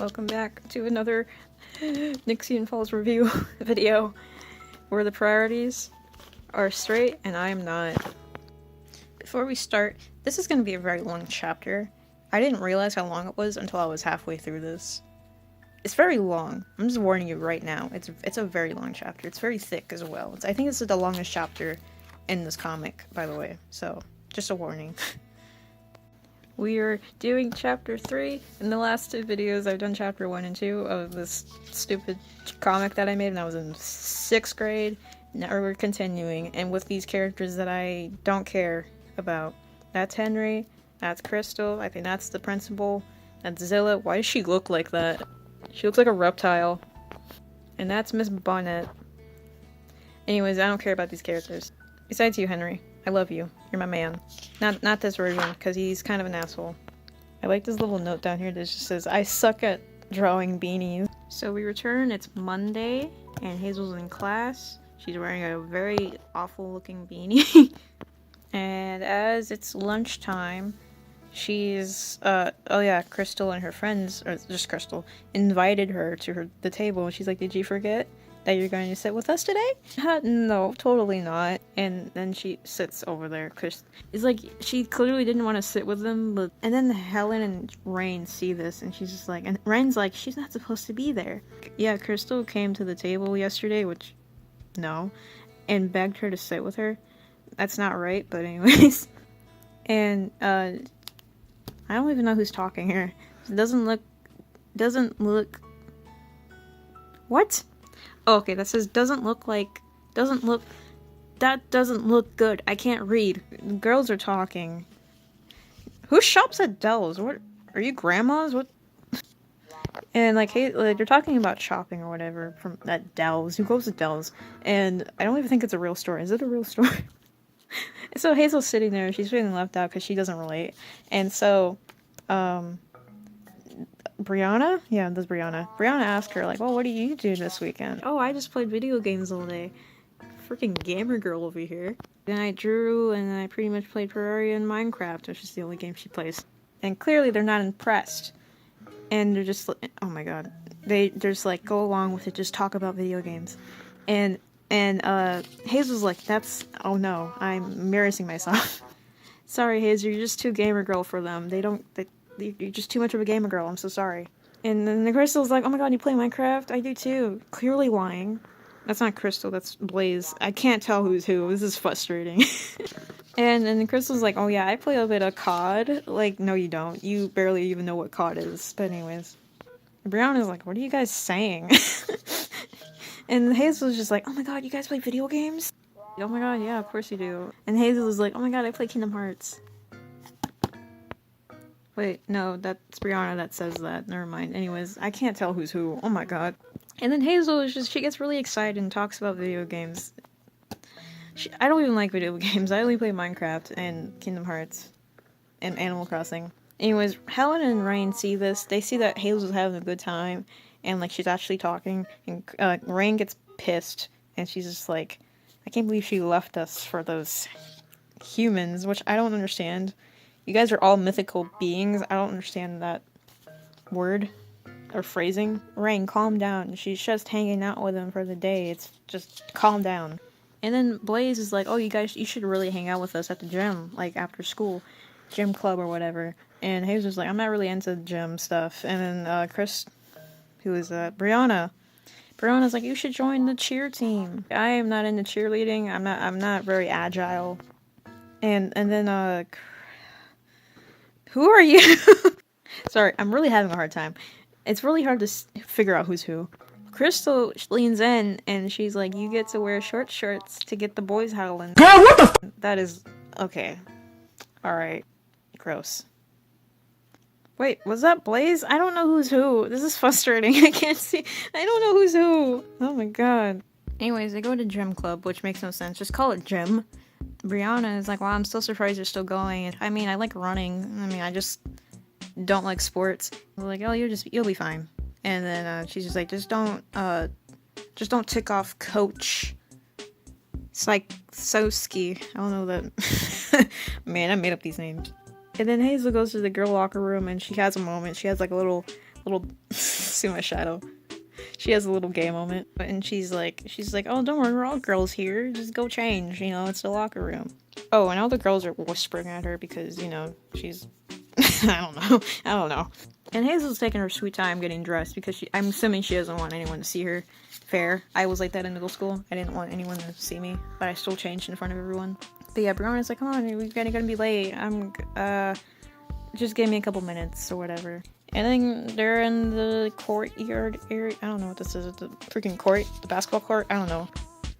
Welcome back to another Nixion Falls review video where the priorities are straight and I am not. Before we start, this is going to be a very long chapter. I didn't realize how long it was until I was halfway through this. It's very long. I'm just warning you right now. It's a very long chapter. It's very thick as well. I think this is the longest chapter in this comic, by the way. So, just a warning. We are doing chapter 3. In the last two videos, I've done chapter 1 and 2 of this stupid comic that I made when I was in 6th grade. Now we're continuing, and with these characters that I don't care about. That's Henry, that's Crystal, I think that's the principal, that's Zilla. Why does she look like that? She looks like a reptile. And that's Miss Bonnet. Anyways, I don't care about these characters. Besides you, Henry. I love you. You're my man. Not this version, because he's kind of an asshole. I like this little note down here that just says, I suck at drawing beanies. So we return, it's Monday, and Hazel's in class. She's wearing a very awful looking beanie. And as it's lunchtime, she's, oh yeah, Crystal and her friends, or just Crystal, invited her to the table. She's like, did you forget that you're going to sit with us today? No, totally not. And then she sits over there. It's like, she clearly didn't want to sit with them, but... And then Helen and Rain see this, and she's just like... And Rain's like, she's not supposed to be there. Yeah, Crystal came to the table yesterday, which... No. And begged her to sit with her. That's not right, but anyways. And, I don't even know who's talking here. It doesn't look... What? Oh, okay, that says doesn't look good. I can't read. The girls are talking. Who shops at Dell's? What? Are you grandmas? What? And like, hey, like, they're talking about shopping or whatever from at Dell's. Who goes to Dell's? And I don't even think it's a real store. Is it a real store? So Hazel's sitting there. She's feeling left out because she doesn't relate. And so, Brianna? Yeah, that's Brianna. Brianna asked her, like, well, what do you do this weekend? Oh, I just played video games all day. Freaking gamer girl over here. Then I drew, and I pretty much played Terraria and Minecraft, which is the only game she plays. And clearly they're not impressed. And they're just, oh my god. They're just like, go along with it, just talk about video games. And Hazel's like, oh no, I'm embarrassing myself. Sorry, Hazel, you're just too gamer girl for them. You're just too much of a gamer girl, I'm so sorry. And then the Crystal's like, oh my god, you play Minecraft? I do too. Clearly lying. That's not Crystal, that's Blaze. I can't tell who's who, this is frustrating. And then Crystal's like, oh yeah, I play a bit of COD. Like, no you don't. You barely even know what COD is. But anyways. Brianna's like, what are you guys saying? And Hazel's just like, oh my god, you guys play video games? Oh my god, yeah, of course you do. And Hazel is like, oh my god, I play Kingdom Hearts. Wait, no, that's Brianna that says that. Never mind. Anyways, I can't tell who's who. Oh my god. And then Hazel is just, she gets really excited and talks about video games. I don't even like video games. I only play Minecraft and Kingdom Hearts and Animal Crossing. Anyways, Helen and Rain see this. They see that Hazel's having a good time and like she's actually talking. And Rain gets pissed and she's just like, I can't believe she left us for those humans, which I don't understand. You guys are all mythical beings. I don't understand that word or phrasing. Rain, calm down. She's just hanging out with him for the day. It's just calm down. And then Blaze is like, oh, you should really hang out with us at the gym, like after school, gym club or whatever. And Hazel's like, I'm not really into gym stuff. And then Chris, who is Brianna's like, you should join the cheer team. I am not into cheerleading. I'm not very agile. And then who are you? Sorry, I'm really having a hard time. It's really hard to figure out who's who. Crystal leans in, and she's like, you get to wear short shorts to get the boys howling. Girl, what the f- That is... Okay. Alright. Gross. Wait, was that Blaze? I don't know who's who. This is frustrating. I can't see. I don't know who's who. Oh my god. Anyways, they go to gym club, which makes no sense. Just call it gym. Brianna is like, wow, I'm still surprised you're still going. I mean, I like running. I mean, I just don't like sports. We're like, oh, you'll be fine. And then she's just like, just don't tick off Coach Psychosky. I don't know that. Man, I made up these names. And then Hazel goes to the girl locker room and she has a moment. She has like a little See my shadow. She has a little gay moment, and she's like, oh, don't worry, we're all girls here. Just go change. You know, it's the locker room. Oh, and all the girls are whispering at her because, you know, she's, I don't know. And Hazel's taking her sweet time getting dressed because I'm assuming she doesn't want anyone to see her. Fair. I was like that in middle school. I didn't want anyone to see me, but I still changed in front of everyone. But yeah, Brianna's like, come on, we're gonna be late. Just give me a couple minutes or whatever. And then they're in the courtyard area. I don't know what this is. The freaking court? The basketball court? I don't know.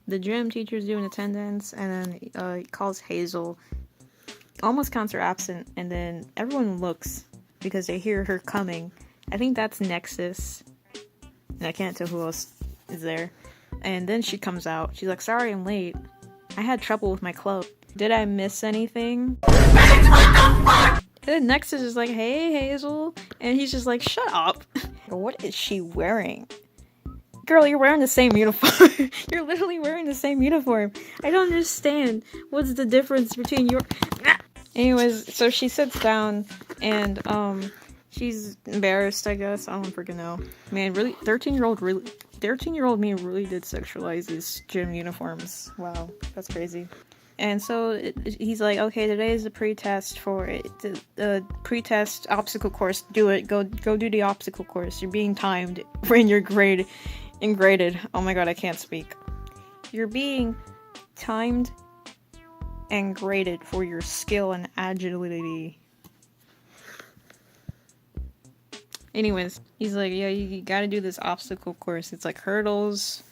The gym teacher's doing attendance, and then he calls Hazel. Almost counts her absent, and then everyone looks because they hear her coming. I think that's Nexus. And I can't tell who else is there. And then she comes out. She's like, sorry I'm late. I had trouble with my clothes. Did I miss anything? And then Nexus is like, hey, Hazel. And he's just like, shut up. What is she wearing? Girl, you're wearing the same uniform. You're literally wearing the same uniform. I don't understand. What's the difference between your... Anyways, so she sits down and, she's embarrassed, I guess. I don't freaking know. Man, really, 13-year-old me really did sexualize these gym uniforms. Wow, that's crazy. And so he's like, okay, today is the pre-test for it. The pre-test obstacle course. Do it. Go do the obstacle course. You're being timed when you're graded. Oh my god, I can't speak. You're being timed and graded for your skill and agility. Anyways, he's like, yeah, you gotta do this obstacle course. It's like hurdles,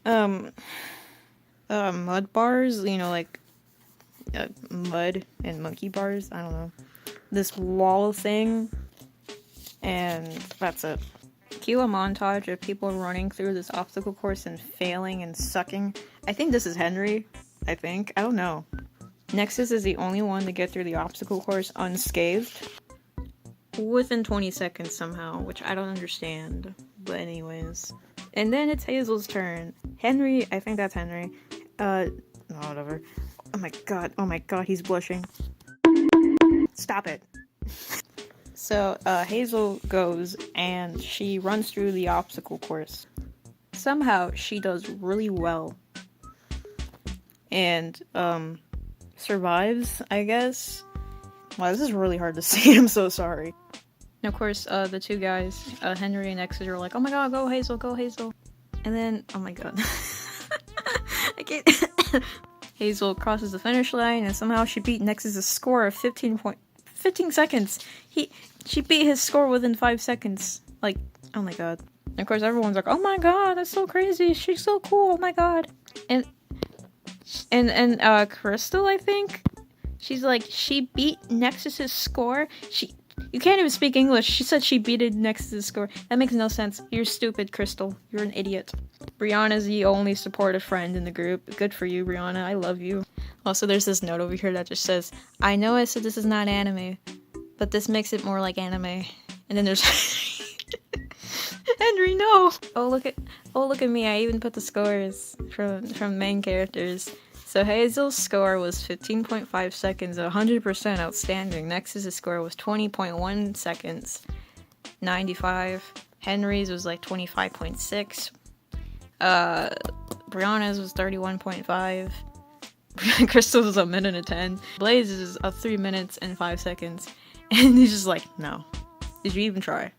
mud bars, you know, like mud and monkey bars. I don't know. This wall thing, and that's it. Cue a montage of people running through this obstacle course and failing and sucking. I think this is Henry. I don't know. Nexus is the only one to get through the obstacle course unscathed within 20 seconds somehow, which I don't understand. But anyways. And then it's Hazel's turn. Henry, I think that's Henry. No, whatever. Oh my god, he's blushing. Stop it. So, Hazel goes and she runs through the obstacle course. Somehow, she does really well. And, survives, I guess. Wow, this is really hard to see. I'm so sorry. And of course, the two guys, Henry and Nexus, are like, oh my god, go Hazel, go Hazel. And then, oh my god. I can't. Hazel crosses the finish line, and somehow she beat Nexus' score of 15 seconds. She beat his score within 5 seconds. Like, oh my god. And of course, everyone's like, oh my god, that's so crazy. She's so cool. Oh my god. And Crystal, I think, she's like, she beat Nexus's score. You can't even speak English. She said she beat Nexus's score. That makes no sense. You're stupid, Crystal. You're an idiot. Brianna's the only supportive friend in the group. Good for you, Brianna. I love you. Also, there's this note over here that just says, I know I said this is not anime, but this makes it more like anime. And then there's Henry, no! Oh look at me. I even put the scores from main characters. So Hazel's score was 15.5 seconds, 100% outstanding. Nexus' score was 20.1 seconds, 95. Henry's was like 25.6. Brianna's was 31.5. Crystal's was a minute and 10. Blaze's is 3 minutes and 5 seconds. And he's just like, no. Did you even try?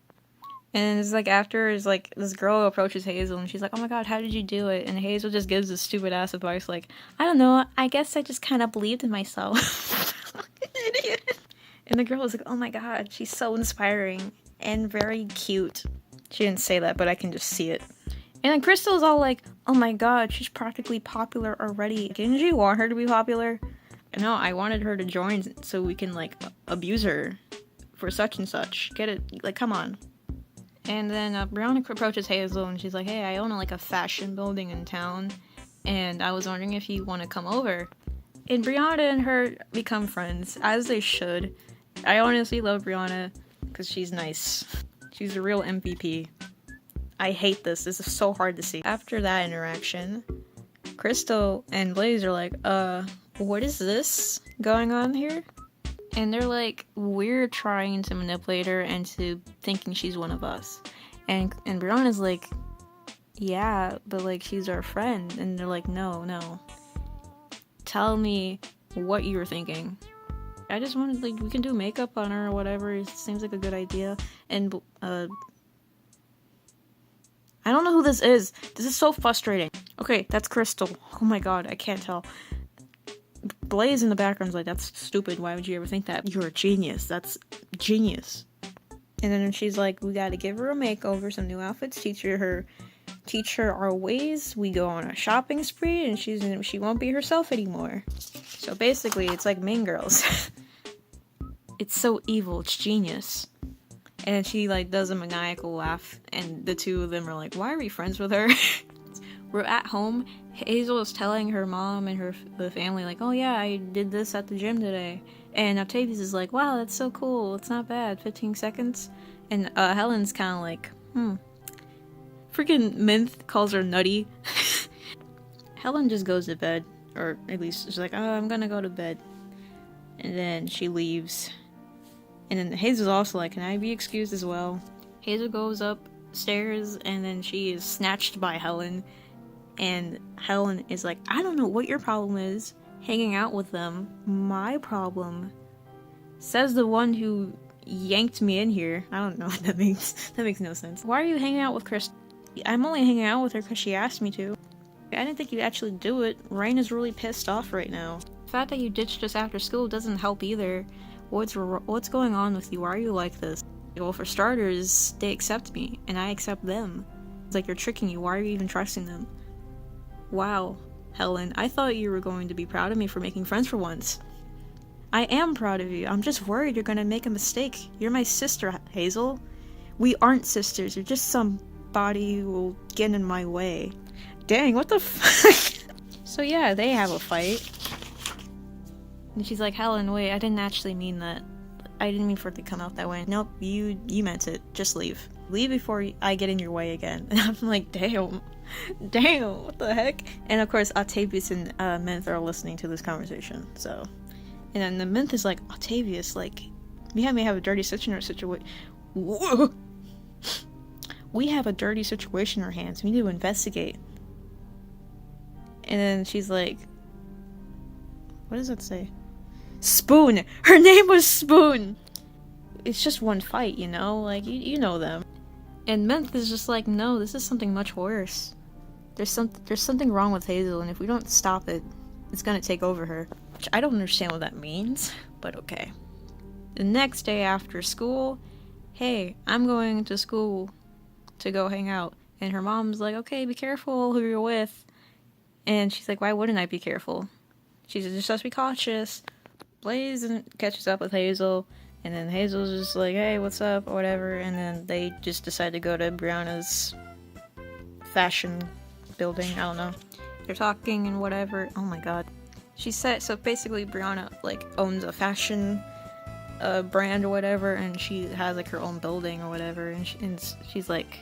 And it's like after, it's like this girl approaches Hazel and she's like, oh my god, how did you do it? And Hazel just gives this stupid ass advice like, I don't know, I guess I just kind of believed in myself. Idiot. And the girl was like, oh my god, she's so inspiring and very cute. She didn't say that, but I can just see it. And then Crystal's all like, oh my god, she's practically popular already. Didn't you want her to be popular? No, I wanted her to join so we can like abuse her for such and such. Get it? Like, come on. And then Brianna approaches Hazel and she's like, hey, I own like a fashion building in town and I was wondering if you want to come over. And Brianna and her become friends, as they should. I honestly love Brianna because she's nice. She's a real MVP. I hate this. This is so hard to see. After that interaction, Crystal and Blaze are like, what is this going on here? And they're like, we're trying to manipulate her into thinking she's one of us. And Brianna's like, yeah, but like she's our friend. And they're like, no. Tell me what you were thinking. I just wanted, like, we can do makeup on her or whatever. It seems like a good idea. And I don't know who this is. This is so frustrating. Okay, that's Crystal. Oh my god, I can't tell. Blaze in the background's like, that's stupid. Why would you ever think that? You're a genius. That's genius. And then she's like, we gotta give her a makeover, some new outfits, teach her our ways. We go on a shopping spree, and she won't be herself anymore. So basically, it's like Mean Girls. It's so evil. It's genius. And then she like does a maniacal laugh, and the two of them are like, why are we friends with her? We're at home. Hazel is telling her mom and the family like, oh yeah, I did this at the gym today. And Octavius is like, wow, that's so cool. It's not bad. 15 seconds. And Helen's kind of like, Freaking Mint calls her nutty. Helen just goes to bed. Or at least she's like, oh, I'm gonna go to bed. And then she leaves. And then Hazel's also like, can I be excused as well? Hazel goes upstairs and then she is snatched by Helen. And Helen is like, I don't know what your problem is hanging out with them. My problem, says the one who yanked me in here. I don't know what that means. That makes no sense. Why are you hanging out with Chris? I'm only hanging out with her because she asked me to. I didn't think you'd actually do it. Rain is really pissed off right now. The fact that you ditched us after school doesn't help either. What's going on with you? Why are you like this? Well, for starters, they accept me, and I accept them. It's like they're tricking you. Why are you even trusting them? Wow, Helen, I thought you were going to be proud of me for making friends for once. I am proud of you. I'm just worried you're gonna make a mistake. You're my sister, Hazel. We aren't sisters. You're just somebody who will get in my way. Dang, what the fuck? So yeah, they have a fight. And she's like, Helen, wait, I didn't actually mean that. I didn't mean for it to come out that way. Nope, you meant it. Just leave. Leave before I get in your way again. And I'm like, damn, what the heck? And of course, Octavius and Minth are listening to this conversation, so. And then the Minth is like, Octavius, like, we may have a dirty situation. Whoa! We have a dirty situation in our hands. We need to investigate. And then she's like, what does that say? Spoon! Her name was Spoon! It's just one fight, you know? Like, you know them. And Minth is just like, no, this is something much worse. There's something wrong with Hazel, and if we don't stop it, it's gonna take over her. Which I don't understand what that means, but okay. The next day after school, hey, I'm going to school to go hang out. And her mom's like, okay, be careful who you're with. And she's like, why wouldn't I be careful? She's just supposed to be cautious. Blaze catches up with Hazel, and then Hazel's just like, hey, what's up, or whatever, and then they just decide to go to Brianna's fashion building, I don't know. They're talking and whatever. Oh my god. She said, so basically Brianna, like, owns a fashion brand or whatever, and she has, like, her own building or whatever, and she's like,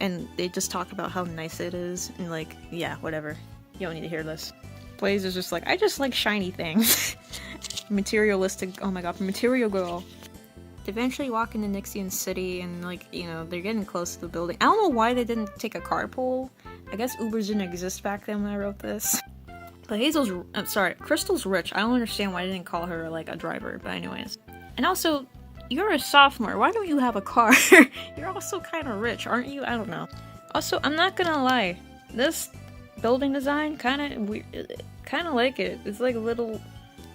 and they just talk about how nice it is, and like, yeah, whatever. You don't need to hear this. Blaze is just like, I just like shiny things. Materialistic, oh my god, material girl. They eventually walk into Nixion City, and like, you know, they're getting close to the building. I don't know why they didn't take a carpool. I guess Ubers didn't exist back then when I wrote this. But Crystal's rich. I don't understand why I didn't call her like a driver, but anyways. And also, you're a sophomore. Why don't you have a car? You're also kind of rich, aren't you? I don't know. Also, I'm not gonna lie. This building design kind of weird. Kind of like it. It's like a little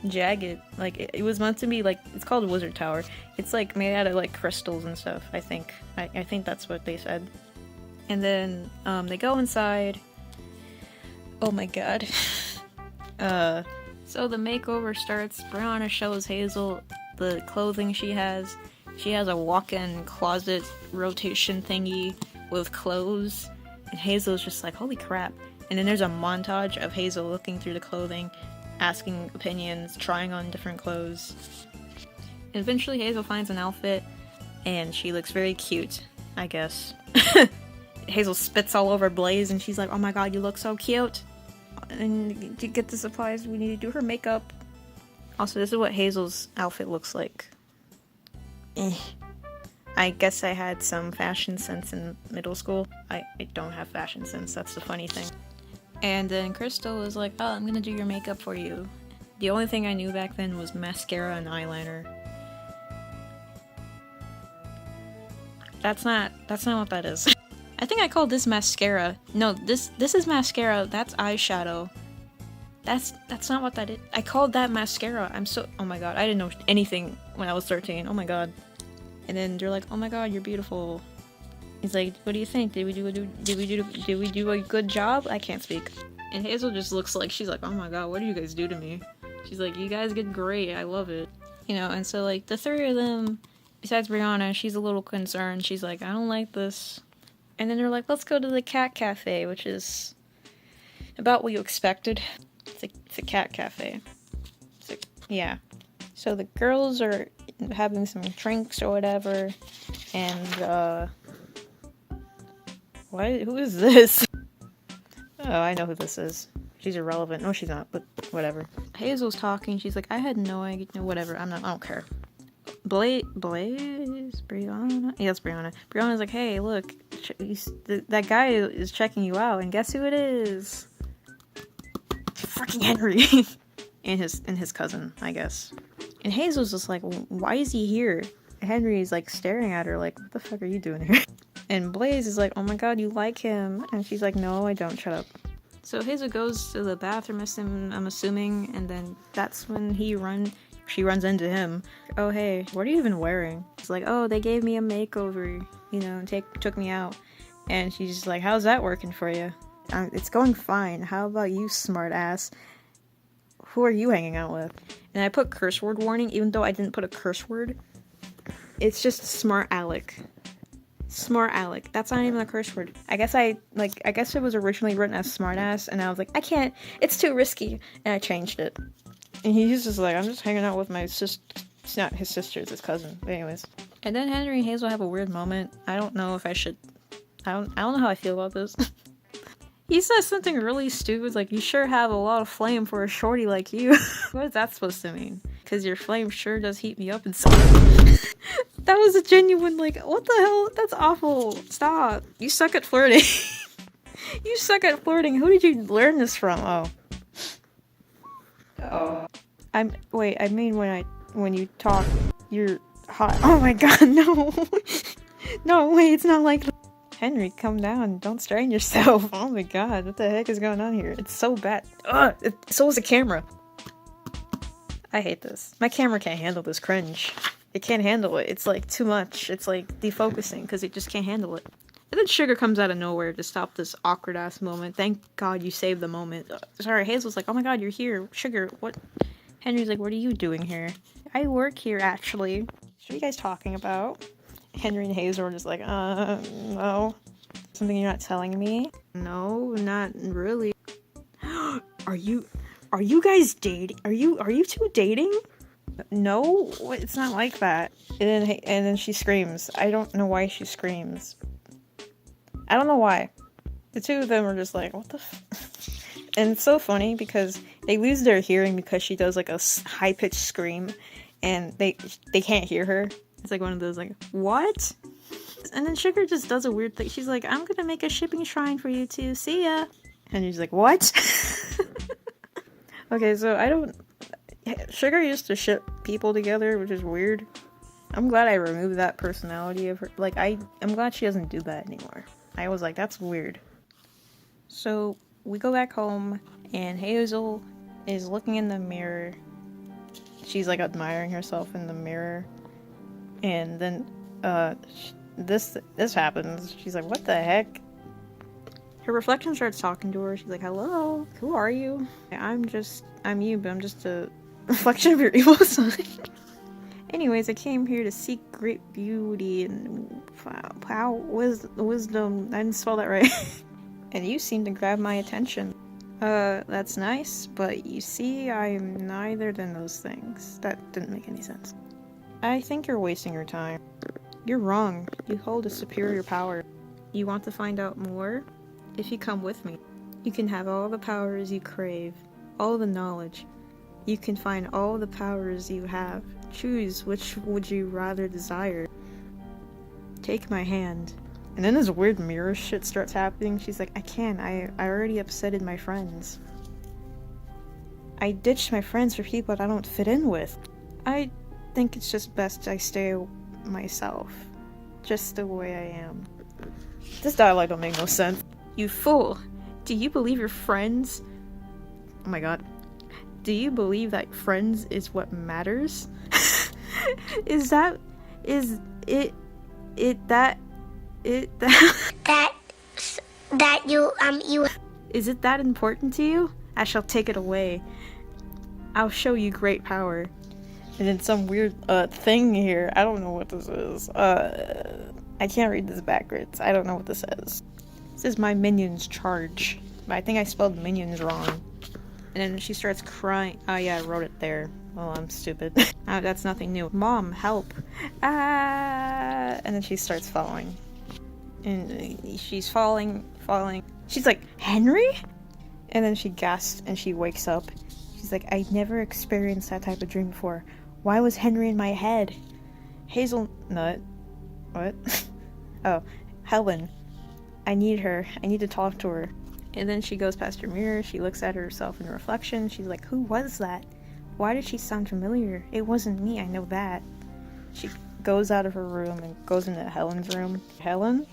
jagged. Like it was meant to be like, it's called Wizard Tower. It's like made out of like crystals and stuff. I think. I think that's what they said. And then they go inside. Oh my god. So the makeover starts. Brianna shows Hazel the clothing she has. She has a walk-in closet rotation thingy with clothes. And Hazel's just like, holy crap. And then there's a montage of Hazel looking through the clothing, asking opinions, trying on different clothes. And eventually Hazel finds an outfit, and she looks very cute, I guess. Hazel spits all over Blaze, and she's like, oh my god, you look so cute. And to get the supplies, we need to do her makeup. Also, this is what Hazel's outfit looks like. I I guess I had some fashion sense in middle school. I don't have fashion sense, that's the funny thing. And then Crystal was like, oh, I'm gonna do your makeup for you. The only thing I knew back then was mascara and eyeliner. That's not what that is. I think I called this mascara. No, this is mascara, that's eyeshadow. That's not what that is. I called that mascara. Oh my god, I didn't know anything when I was 13. Oh my god. And then they're like, oh my god, you're beautiful. He's like, what do you think? Did we do a good job? I can't speak. And Hazel just looks like, she's like, oh my god, what do you guys do to me? She's like, you guys get great, I love it. You know, and so like the three of them, besides Brianna, she's a little concerned. She's like, I don't like this. And then they're like, let's go to the cat cafe, which is about what you expected. It's a cat cafe. Yeah. So the girls are having some drinks or whatever, and who is this? Oh, I know who this is. She's irrelevant. No, she's not, but whatever. Hazel's talking, she's like, I had no idea, whatever, I don't care. Blaze? Brianna? Yeah, it's Brianna. Brianna's like, hey, look, that guy is checking you out, and guess who it is? Fucking Henry. and his cousin, I guess. And Hazel's just like, why is he here? Henry's like staring at her like, what the fuck are you doing here? And Blaze is like, oh my god, you like him. And she's like, no, I don't, shut up. So Hazel goes to the bathroom, I'm assuming, and then that's when she runs into him. Oh hey, what are you even wearing? It's like, oh, they gave me a makeover, you know, and took me out. And she's just like, how's that working for you? It's going fine. How about you, smart ass? Who are you hanging out with? And I put curse word warning, even though I didn't put a curse word. It's just smart aleck. Smart aleck. That's not even a curse word. I guess it was originally written as smart ass, and I was like, I can't, it's too risky, and I changed it. And he's just like, I'm just hanging out with my sister. It's not his sister, it's his cousin. But anyways. And then Henry and Hazel have a weird moment. I don't know if I should, I don't know how I feel about this. He says something really stupid, like, you sure have a lot of flame for a shorty like you. What is that supposed to mean? Because your flame sure does heat me up inside. That was a genuine, like, what the hell? That's awful. Stop. You suck at flirting. You suck at flirting. Who did you learn this from? Oh. I mean when you talk, you're hot. Oh my god, no. No, wait, it's not like Henry, come down. Don't strain yourself. Oh my god, what the heck is going on here? It's so bad. Ugh, so is the camera. I hate this. My camera can't handle this cringe. It can't handle it. It's like too much. It's like defocusing because it just can't handle it. And then Sugar comes out of nowhere to stop this awkward ass moment. Thank god you saved the moment. Sorry, Hazel's like, oh my god, you're here. Sugar, what? Henry's like, what are you doing here? I work here, actually. What are you guys talking about? Henry and Hazel are just like, no. Something you're not telling me? No, not really. Are you guys dating? Are you two dating? No, it's not like that. And then she screams. I don't know why she screams. I don't know why. The two of them are just like, what the And it's so funny because they lose their hearing because she does like a high-pitched scream and they can't hear her. It's like one of those like, what? And then Sugar just does a weird thing. She's like, I'm gonna make a shipping shrine for you two. See ya. And he's like, what? Okay, so Sugar used to ship people together, which is weird. I'm glad I removed that personality of her. Like, I'm glad she doesn't do that anymore. I was like, that's weird. So, we go back home, and Hazel is looking in the mirror. She's, like, admiring herself in the mirror. And then, this happens. She's like, what the heck? Her reflection starts talking to her. She's like, hello, who are you? I'm you, but I'm just a reflection of your evil side. Anyways, I came here to seek great beauty and wisdom. I didn't spell that right. And you seem to grab my attention. That's nice, but you see, I'm neither than those things. That didn't make any sense. I think you're wasting your time. You're wrong. You hold a superior power. You want to find out more? If you come with me, you can have all the powers you crave, all the knowledge. You can find all the powers you have. Choose which would you rather desire. Take my hand. And then this weird mirror shit starts happening. She's like, I can't. I already upsetted my friends. I ditched my friends for people I don't fit in with. I think it's just best I stay myself. Just the way I am. This dialogue don't make no sense. You fool. Do you believe your friends? Oh my god. Do you believe that friends is what matters? That you Is it that important to you? I shall take it away. I'll show you great power. And then some weird thing here. I don't know what this is. I can't read this backwards. I don't know what this says. This is my minions charge. But I think I spelled minions wrong. And then she starts crying. Oh yeah, I wrote it there. Oh, I'm stupid. That's nothing new. Mom, help. Ah! And then she starts falling. And she's falling. She's like, Henry? And then she gasps and she wakes up. She's like, I never experienced that type of dream before. Why was Henry in my head? Hazelnut. What? Oh, Helen. I need her. I need to talk to her. And then she goes past her mirror. She looks at herself in the reflection. She's like, who was that? Why did she sound familiar? It wasn't me, I know that. She goes out of her room and goes into Helen's room. Helen?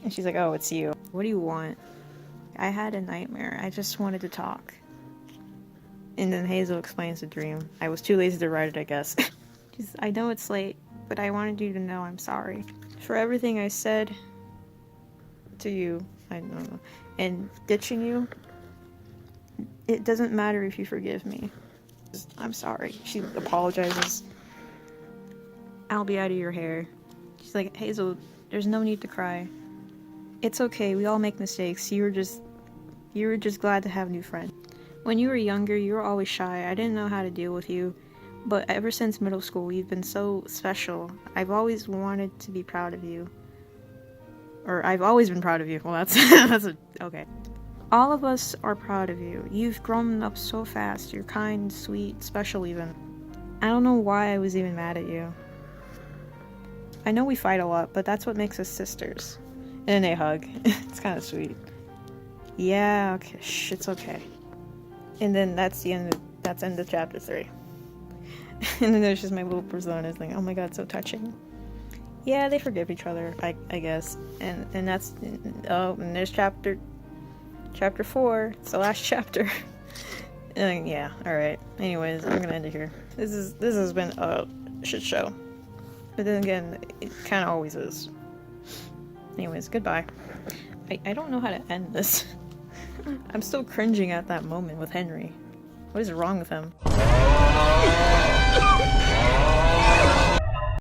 And she's like, oh, it's you. What do you want? I had a nightmare. I just wanted to talk. And then Hazel explains the dream. I was too lazy to write it, I guess. I know it's late, but I wanted you to know I'm sorry. For everything I said to you, I don't know, and ditching you, it doesn't matter if you forgive me. I'm sorry. She apologizes. I'll be out of your hair. She's like, Hazel, there's no need to cry. It's okay, we all make mistakes. You were just glad to have new friends. When you were younger, you were always shy. I didn't know how to deal with you. But ever since middle school, you've been so special. I've always wanted to be proud of you. Or I've always been proud of you. Well, that's okay. All of us are proud of you. You've grown up so fast. You're kind, sweet, special even. I don't know why I was even mad at you. I know we fight a lot, but that's what makes us sisters. And then they hug. It's kind of sweet. Yeah, okay. Shh, it's okay. And then that's end of chapter 3. And then there's just my little persona thing. Oh my god, so touching. Yeah, they forgive each other, I guess. And that's and there's chapter 4. It's the last chapter. And yeah, alright. Anyways, I'm gonna end it here. This has been a shit show. But then again, it kinda always is. Anyways, goodbye. I don't know how to end this. I'm still cringing at that moment with Henry. What is wrong with him?